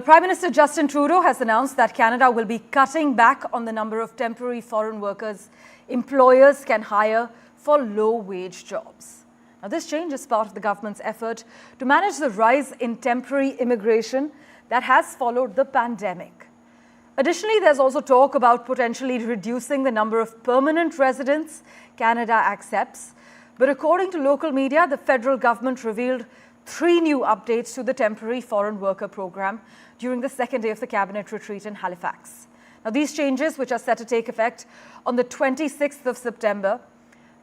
Prime Minister Justin Trudeau has announced that Canada will be cutting back on the number of temporary foreign workers employers can hire for low-wage jobs. Now, this change is part of the government's effort to manage the rise in temporary immigration that has followed the pandemic. Additionally, there's also talk about potentially reducing the number of permanent residents Canada accepts. But according to local media, the federal government revealed 3 new updates to the temporary foreign worker program during the second day of the cabinet retreat in Halifax. Now, these changes, which are set to take effect on the 26th of September,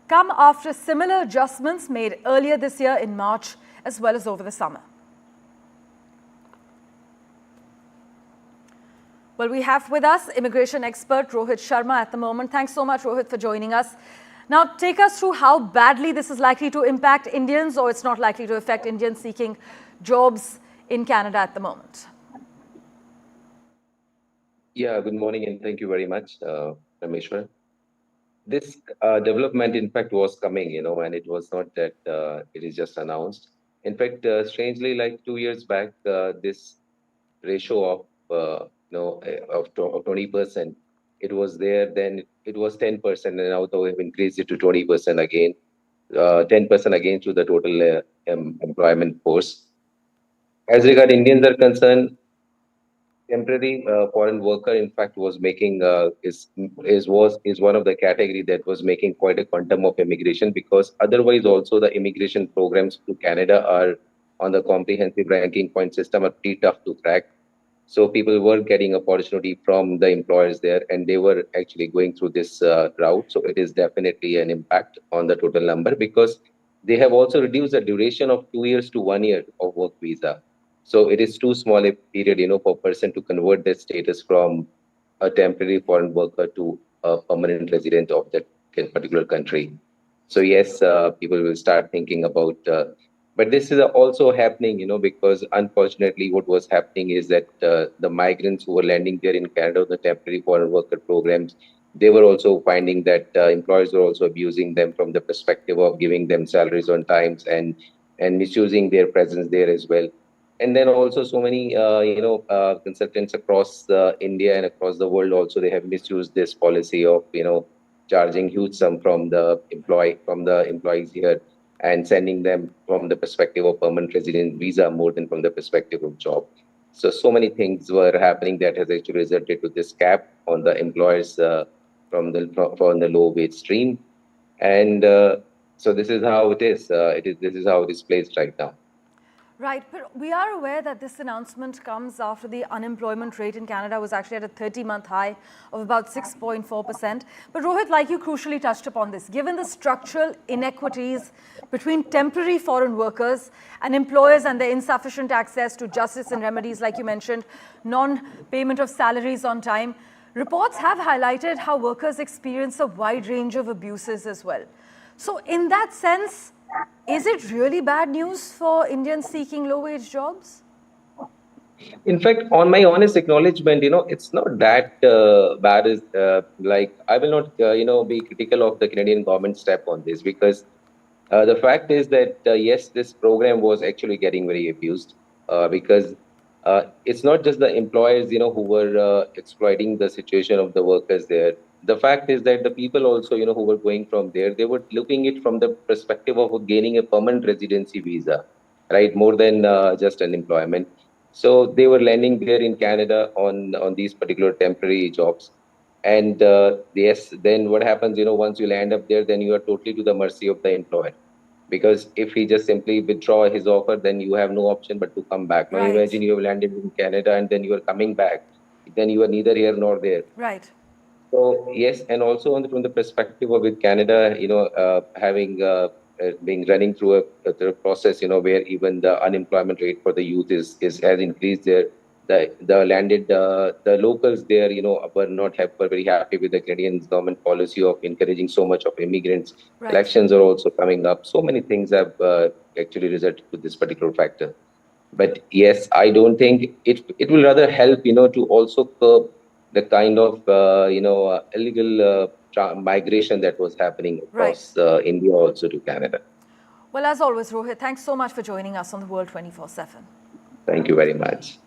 come after similar adjustments made earlier this year in March as well as over the summer. Well, we have with us immigration expert Rohit Sharma at the moment. Thanks so much, Rohit, for joining us. Now, take us through how badly this is likely to impact Indians, or it's not likely to affect Indians seeking jobs in Canada at the moment. Yeah, good morning and thank you very much, Rameshwar. This development, in fact, was coming, and it was not that it is just announced. In fact, strangely, like 2 years back, this ratio of, of 20%, it was there, then it was 10%, and now we have increased it to 20% again, 10% again to the total employment force. As regard Indians are concerned, temporary foreign worker, in fact, was making is one of the category that was making quite a quantum of immigration, because otherwise also the immigration programs to Canada are on the comprehensive ranking point system are pretty tough to crack. So people were getting opportunity from the employers there, and they were actually going through this route. So it is definitely an impact on the total number, because they have also reduced the duration of 2 years to 1 year of work visa. So it is too small a period, for a person to convert their status from a temporary foreign worker to a permanent resident of that particular country. So yes, people will start thinking about, but this is also happening, because unfortunately what was happening is that the migrants who were landing there in Canada, the temporary foreign worker programs, they were also finding that employers were also abusing them from the perspective of giving them salaries on times and misusing their presence there as well. And then also so many consultants across India and across the world also, they have misused this policy of charging huge sum from the employees here and sending them from the perspective of permanent resident visa more than from the perspective of job. So many things were happening that has actually resulted to this cap on the employers from the low wage stream. And so this is how it is. This is how it is placed right now. Right, but we are aware that this announcement comes after the unemployment rate in Canada was actually at a 30-month high of about 6.4%. But Rohit, like you crucially touched upon this, given the structural inequities between temporary foreign workers and employers and their insufficient access to justice and remedies, like you mentioned, non-payment of salaries on time, reports have highlighted how workers experience a wide range of abuses as well. So in that sense, is it really bad news for Indians seeking low-wage jobs? In fact, on my honest acknowledgement, it's not that bad as like I will not, be critical of the Canadian government step on this, because the fact is that yes, this program was actually getting very abused because it's not just the employers, who were exploiting the situation of the workers there. The fact is that the people also, who were going from there, they were looking it from the perspective of gaining a permanent residency visa, right? More than just an employment. So they were landing there in Canada on these particular temporary jobs. And yes, then what happens, once you land up there, then you are totally to the mercy of the employer. Because if he just simply withdraw his offer, then you have no option but to come back. Now imagine you have landed in Canada and then you are coming back. Then you are neither here nor there. Right. So yes, and also from the perspective of with Canada, having being running through a process, where even the unemployment rate for the youth has increased there. The locals there, were very happy with the Canadian government policy of encouraging so much of immigrants. Right. Elections are also coming up. So many things have actually resulted to this particular factor. But yes, I don't think it will rather help, to also curb the kind of, illegal migration that was happening across India also to Canada. Well, as always, Rohit, thanks so much for joining us on the World 24/7. Thank you very much.